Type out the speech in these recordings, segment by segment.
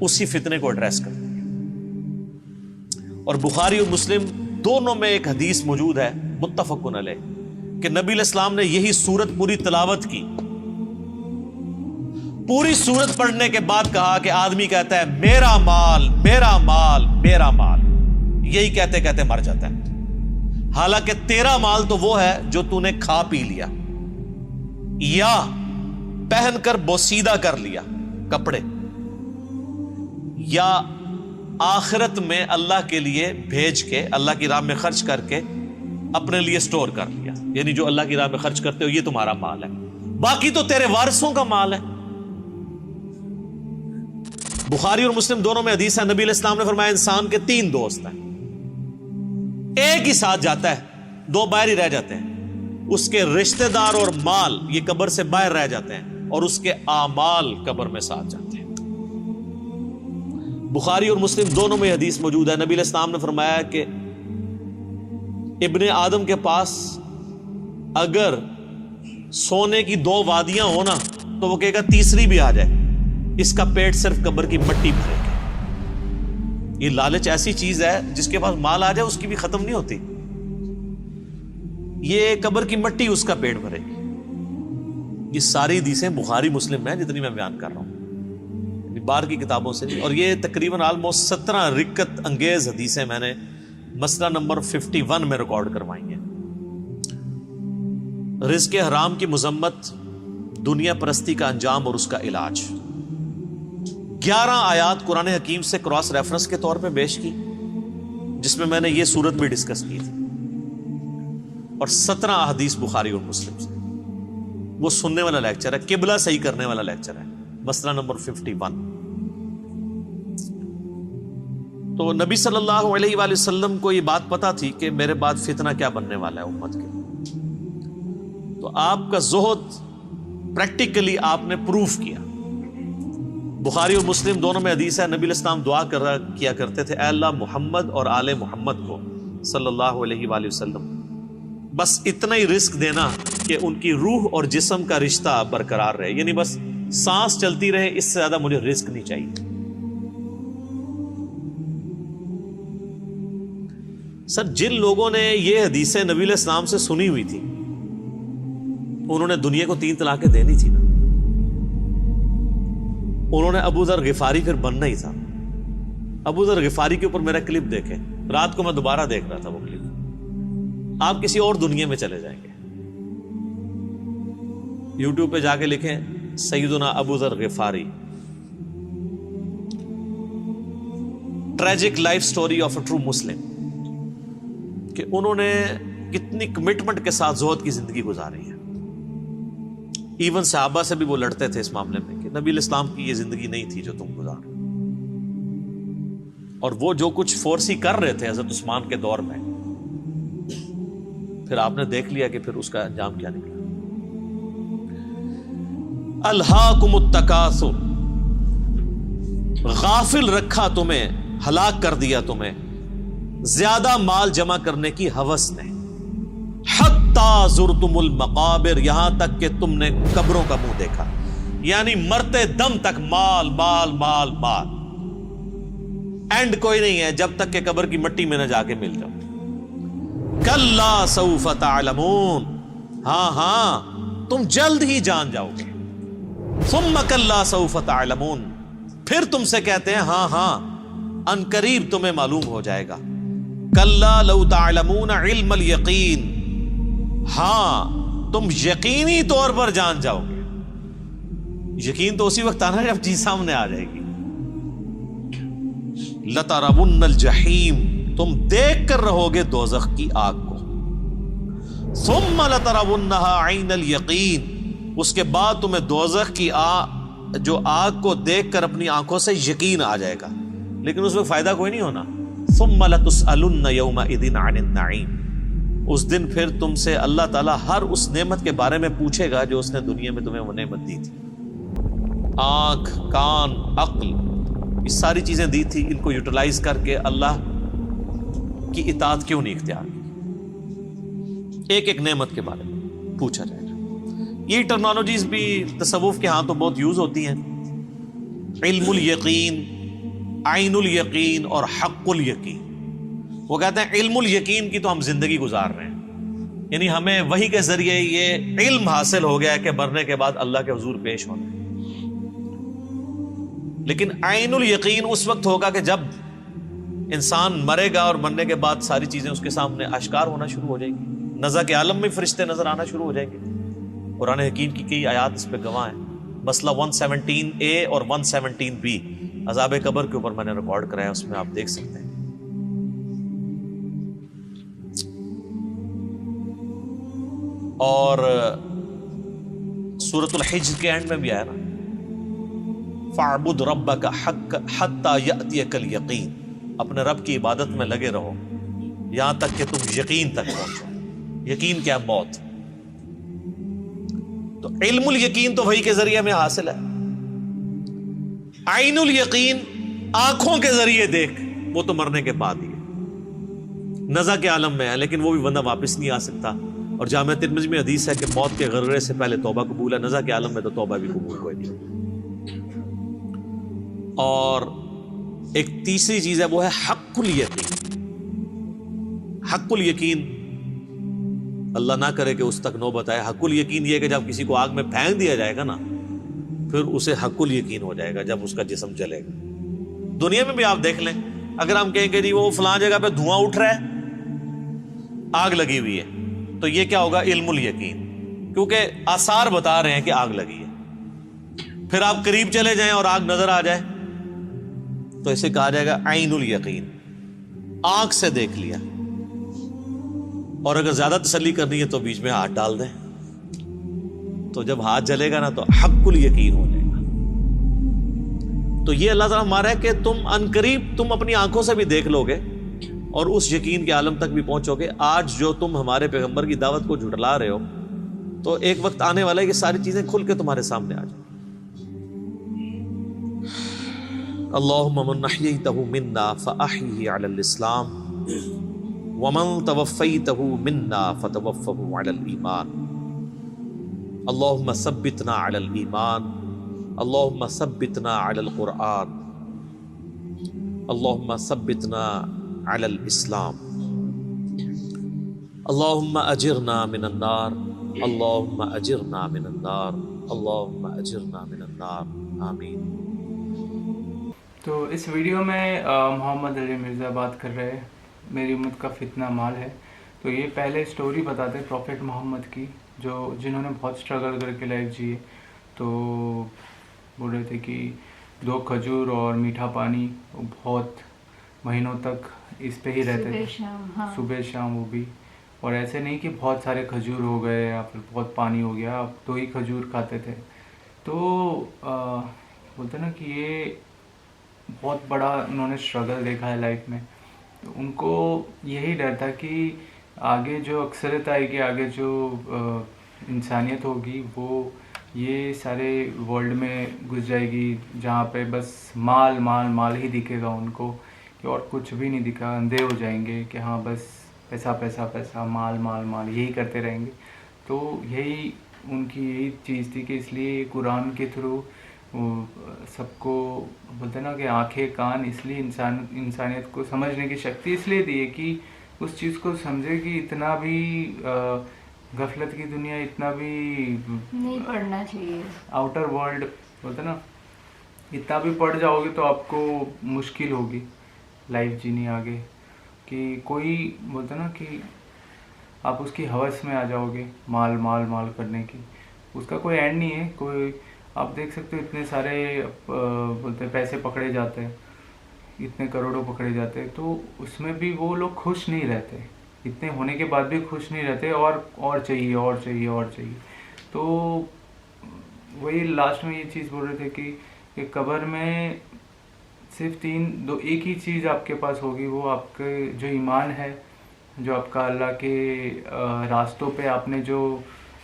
اسی فتنے کو ایڈریس کرتی ہے. اور بخاری اور مسلم دونوں میں ایک حدیث موجود ہے متفق علیہ کہ نبی علیہ السلام نے یہی سورت پوری تلاوت کی. پوری سورت پڑھنے کے بعد کہا کہ آدمی کہتا ہے میرا مال میرا مال میرا مال، یہی کہتے کہتے مر جاتا ہے. حالانکہ تیرا مال تو وہ ہے جو تو نے کھا پی لیا یا پہن کر بوسیدہ کر لیا کپڑے، یا آخرت میں اللہ کے لیے بھیج کے اللہ کی راہ میں خرچ کر کے اپنے لیے سٹور کر لیا. یعنی جو اللہ کی راہ میں خرچ کرتے ہو یہ تمہارا مال ہے، باقی تو تیرے وارثوں کا مال ہے. بخاری اور مسلم دونوں میں حدیث ہے، نبی علیہ السلام نے فرمایا انسان کے 3 دوست ہیں، ایک ہی ساتھ جاتا ہے، 2 باہر ہی رہ جاتے ہیں. اس کے رشتہ دار اور مال یہ قبر سے باہر رہ جاتے ہیں، اور اس کے اعمال قبر میں ساتھ جاتے ہیں. بخاری اور مسلم دونوں میں حدیث موجود ہے، نبی علیہ السلام نے فرمایا کہ ابن آدم کے پاس اگر سونے کی 2 وادیاں ہونا تو وہ کہے گا تیسری بھی آ جائے، اس کا پیٹ صرف قبر کی مٹی بھرے گا. یہ لالچ ایسی چیز ہے جس کے پاس مال آ جائے اس کی بھی ختم نہیں ہوتی، یہ قبر کی مٹی اس کا پیٹ بھرے گی. یہ ساری حدیثیں بخاری مسلم میں جتنی میں بیان کر رہا ہوں، باہر کی کتابوں سے نہیں. اور یہ تقریباً آلموسٹ 17 رکت انگیز حدیثیں میں نے مسئلہ نمبر 51 میں ریکارڈ کروائی ہیں. رزق حرام کی مذمت، دنیا پرستی کا انجام اور اس کا علاج. 11 آیات قرآن حکیم سے کراس ریفرنس کے طور پہ پیش کی، جس میں نے یہ صورت بھی ڈسکس کی تھی، اور 17 احادیث بخاری اور مسلم سے. وہ سننے والا لیکچر ہے، قبلہ صحیح کرنے والا لیکچر ہے، مسئلہ نمبر 51. تو نبی صلی اللہ علیہ وآلہ وسلم کو یہ بات پتا تھی کہ میرے بعد فتنہ کیا بننے والا ہے امت کے. تو آپ کا زہد پریکٹیکلی آپ نے پروف کیا. بخاری اور مسلم دونوں میں حدیث ہے، نبی علیہ السلام دعا کیا کرتے تھے اے اللہ محمد اور آل محمد کو صلی اللہ علیہ وآلہ وسلم بس اتنا ہی رزق دینا کہ ان کی روح اور جسم کا رشتہ برقرار رہے، یعنی بس سانس چلتی رہے، اس سے زیادہ مجھے رزق نہیں چاہیے. سر جن لوگوں نے یہ حدیثیں نبی علیہ السلام سے سنی ہوئی تھی انہوں نے دنیا کو 3 طلاقیں دینی تھی نا. انہوں نے ابو ذر غفاری پھر بننا ہی تھا. ابو ذر غفاری کے اوپر میرا کلپ دیکھیں، رات کو میں دوبارہ دیکھ رہا تھا وہ کلپ. آپ کسی اور دنیا میں چلے جائیں گے. یوٹیوب پہ جا کے لکھیں سیدنا Abu Zar Ghifari, tragic life story of a true Muslim, کہ انہوں نے کتنی کمٹمنٹ کے ساتھ زہد کی زندگی گزاری ہے. ایون صحابہ سے بھی وہ لڑتے تھے اس معاملے میں کہ نبی علیہ السلام کی یہ زندگی نہیں تھی جو تم گزار. اور وہ جو کچھ فورسی کر رہے تھے حضرت عثمان کے دور میں، پھر آپ نے دیکھ لیا کہ پھر اس کا انجام کیا نکلا. الہاکم التکاثر، غافل رکھا تمہیں، ہلاک کر دیا تمہیں زیادہ مال جمع کرنے کی ہوس نے. حتی زرتم المقابر، یہاں تک کہ تم نے قبروں کا منہ دیکھا، یعنی مرتے دم تک مال مال مال مال. اینڈ کوئی نہیں ہے جب تک کہ قبر کی مٹی میں نہ جا کے مل جاؤ. کلا سوف تعلمون، ہاں ہاں تم جلد ہی جان جاؤ گے. ثم کلا سوف تعلمون، پھر تم سے کہتے ہیں ہاں ہاں ان قریب تمہیں معلوم ہو جائے گا. کلا لو تعلمون علم الیقین، ہاں تم یقینی طور پر جان جاؤ گے. یقین تو اسی وقت آنا جب چیز سامنے آ جائے گی. لترون الجحیم، تم دیکھ کر رہو گے دوزخ کی آگ کو. ثم لترونها عین الیقین، اس کے بعد تمہیں دوزخ کی جو آگ کو دیکھ کر اپنی آنکھوں سے یقین آ جائے گا، لیکن اس میں فائدہ کوئی نہیں ہونا. ثم لتسألن یومئذ عن النعیم، اس دن پھر تم سے اللہ تعالیٰ ہر اس نعمت کے بارے میں پوچھے گا جو اس نے دنیا میں تمہیں وہ نعمت دی تھی. آنکھ، کان، عقل، یہ ساری چیزیں دی تھی، ان کو یوٹیلائز کر کے اللہ کی اطاعت کیوں نہیں اختیار کی؟ ایک ایک نعمت کے بارے میں پوچھا جائے گا. یہ ٹرمنالوجیز بھی تصوف کے ہاں تو بہت یوز ہوتی ہیں. علم الیقین، عین الیقین اور حق الیقین. وہ کہتے ہیں علم الیقین کی تو ہم زندگی گزار رہے ہیں، یعنی ہمیں وحی کے ذریعے یہ علم حاصل ہو گیا ہے کہ مرنے کے بعد اللہ کے حضور پیش ہونا ہے. لیکن عین الیقین اس وقت ہوگا کہ جب انسان مرے گا اور مرنے کے بعد ساری چیزیں اس کے سامنے آشکار ہونا شروع ہو جائیں گی. نزع کے عالم میں فرشتے نظر آنا شروع ہو جائیں گے. قرآن حکیم کی کئی آیات اس پہ گواہ ہیں. مسئلہ 117A اور 117B عذاب قبر کے اوپر میں نے ریکارڈ کرایا، اس میں آپ دیکھ سکتے ہیں. اور سورۃ الحجر کے اینڈ میں بھی آیا نا، فَاعْبُدْ رَبَّكَ حَتَّى يَأْتِيَكَ الْيَقِينُ، اپنے رب کی عبادت میں لگے رہو یہاں تک کہ تم یقین تک پہنچو. یقین کیا؟ موت. تو علم الیقین تو وحی کے ذریعے میں حاصل ہے. عین الیقین آنکھوں کے ذریعے دیکھ، وہ تو مرنے کے بعد ہی ہے، نزع کے عالم میں ہے، لیکن وہ بھی بندہ واپس نہیں آ سکتا. اور جامعہ ترمذی میں حدیث ہے کہ موت کے غرغرے سے پہلے توبہ قبول ہے، نزع کے عالم میں تو توبہ بھی قبول کوئی نہیں. اور ایک تیسری چیز ہے، وہ ہے حق الیقین. حق الیقین اللہ نہ کرے کہ اس تک نوبت آئے. حق الیقین یہ کہ جب کسی کو آگ میں پھینک دیا جائے گا نا، پھر اسے حق الیقین ہو جائے گا جب اس کا جسم جلے گا. دنیا میں بھی آپ دیکھ لیں، اگر ہم کہیں کہ جی وہ فلاں جگہ پہ دھواں اٹھ رہا ہے، آگ لگی ہوئی ہے، تو یہ کیا ہوگا؟ علم الیقین، کیونکہ آثار بتا رہے ہیں کہ آگ لگی ہے. پھر آپ قریب چلے جائیں اور آگ نظر آ جائے تو اسے کہا جائے گا عین الیقین، آنکھ سے دیکھ لیا. اور اگر زیادہ تسلی کرنی ہے تو بیچ میں ہاتھ ڈال دیں، تو جب ہاتھ جلے گا نا تو حق الیقین ہو جائے گا. تو یہ اللہ تعالیٰ ہمارا ہے کہ تم عنقریب تم اپنی آنکھوں سے بھی دیکھ لو گے اور اس یقین کے عالم تک بھی پہنچو گے. آج جو تم ہمارے پیغمبر کی دعوت کو جھٹلا رہے ہو، تو ایک وقت آنے والا ہے کہ ساری چیزیں کھل کے تمہارے سامنے آ جائیں. اللہم من احییتہ منا فاحیہ علی الاسلام ومن توفیتہ منا فتوفہ علی الایمان. اللہم ثبتنا علی الایمان، اللہم ثبتنا علی القرآن، اللہم ثبتنا علی الاسلام. اللہم اجرنا من النار، اللہم اجرنا من النار، اللہم اجرنا من النار، آمین. تو اس ویڈیو میں محمد علی مرزا بات کر رہے ہیں میری امت کا فتنہ مال ہے. تو یہ پہلے سٹوری بتاتے پروفیٹ محمد کی، جنہوں نے بہت سٹرگل کر کے لائف جی ہے. تو بول رہے تھے کہ 2 کھجور اور میٹھا پانی، بہت مہینوں تک اس پہ ہی رہتے تھے، صبح شام. وہ بھی، اور ایسے نہیں کہ بہت سارے کھجور ہو گئے یا پھر بہت پانی ہو گیا، اب 2 ہی کھجور کھاتے تھے. تو بولتے نا کہ یہ بہت بڑا انہوں نے سٹرگل دیکھا ہے لائف میں. تو ان کو یہی ڈر تھا کہ آگے جو اکثریت آئے گی، آگے جو انسانیت ہوگی، وہ یہ سارے ورلڈ میں گھس جائے گی جہاں پہ بس مال مال مال ہی دکھے گا ان کو، کہ اور کچھ بھی نہیں دکھا. اندھے ہو جائیں گے کہ ہاں بس پیسہ پیسہ پیسہ، مال مال مال، یہی کرتے رہیں گے. تو یہی ان کی یہی چیز تھی کہ اس لیے قرآن کے تھرو سب کو بولتے نا کہ آنکھیں کان، اس لیے انسانیت کو سمجھنے کی شکتی اس لیے دی ہے کہ اس چیز کو سمجھے کہ اتنا بھی غفلت کی دنیا، اتنا بھی نہیں پڑھنا چاہیے. آؤٹر ورلڈ بولتے نا، اتنا بھی پڑھ جاؤ گے تو آپ کو مشکل ہوگی لائف جینی آگے. کہ کوئی بولتے نا کہ آپ اس کی ہوس میں آ جاؤ گے مال مال مال کرنے کی، اس کا کوئی اینڈ نہیں ہے. کوئی آپ دیکھ سکتے ہو اتنے سارے بولتے پیسے پکڑے جاتے ہیں، اتنے کروڑوں پکڑے جاتے ہیں، تو اس میں بھی وہ لوگ خوش نہیں رہتے. اتنے ہونے کے بعد بھی خوش نہیں رہتے، اور چاہیے اور چاہیے اور چاہیے. تو وہی لاسٹ میں یہ چیز بول رہے تھے کہ قبر میں صرف ایک ہی چیز آپ کے پاس ہوگی، وہ آپ کے جو ایمان ہے، جو آپ کا اللہ کے راستوں پہ آپ نے جو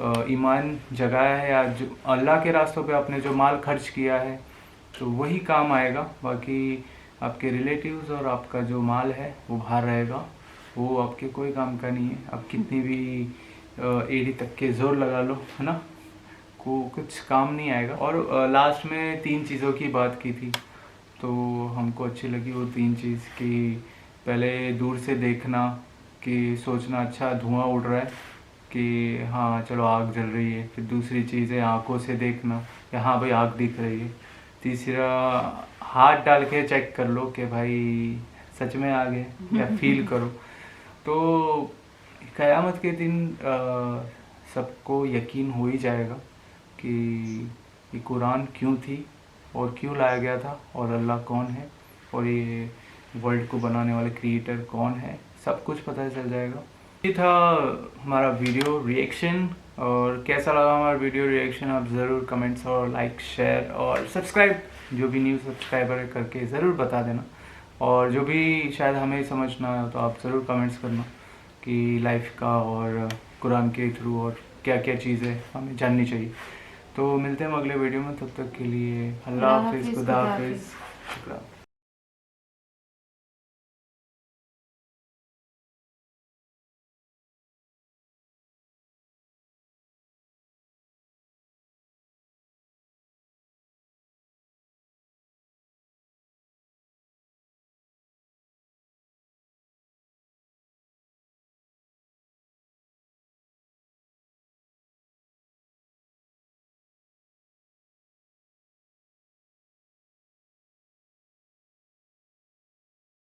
ایمان جگایا ہے، یا جو اللہ کے راستوں پہ آپ نے جو مال خرچ کیا ہے، تو وہی کام آئے گا. باقی آپ کے ریلیٹیوز اور آپ کا جو مال ہے وہ باہر رہے گا، وہ آپ کے کوئی کام کا نہیں ہے. آپ کتنی بھی ایڑی تک کے زور لگا لو، ہے نا، کچھ کام نہیں آئے گا. اور لاسٹ میں 3 چیزوں کی بات کی تھی تو ہم کو اچھی لگی وہ 3 چیز کہ پہلے دور سے دیکھنا کہ سوچنا اچھا دھواں اڑ رہا ہے کہ ہاں چلو آگ جل رہی ہے. پھر دوسری چیز ہے آنکھوں سے دیکھنا کہ ہاں بھائی آگ دکھ رہی ہے. تیسرا ہاتھ ڈال کے چیک کر لو کہ بھائی سچ میں آگ ہے یا فیل کرو. تو قیامت کے دن سب کو یقین ہو ہی جائے گا کہ یہ قرآن کیوں تھی اور کیوں لایا گیا تھا اور اللہ کون ہے اور یہ ورلڈ کو بنانے والے کریٹر کون ہے, سب کچھ پتہ چل جائے گا. یہ تھا ہمارا ویڈیو ریئیکشن, اور کیسا لگا ہمارا ویڈیو ریئیکشن آپ ضرور کمنٹس اور لائک شیئر اور سبسکرائب جو بھی نیو سبسکرائبر ہے کر کے ضرور بتا دینا. اور جو بھی شاید ہمیں سمجھنا ہے تو آپ ضرور کمنٹس کرنا کہ لائف کا اور قرآن کے تھرو اور کیا کیا چیزیں ہمیں جاننی چاہیے. تو ملتے ہیں اگلے ویڈیو میں, تب تک کے لیے اللہ حافظ, خدا حافظ, شکریہ.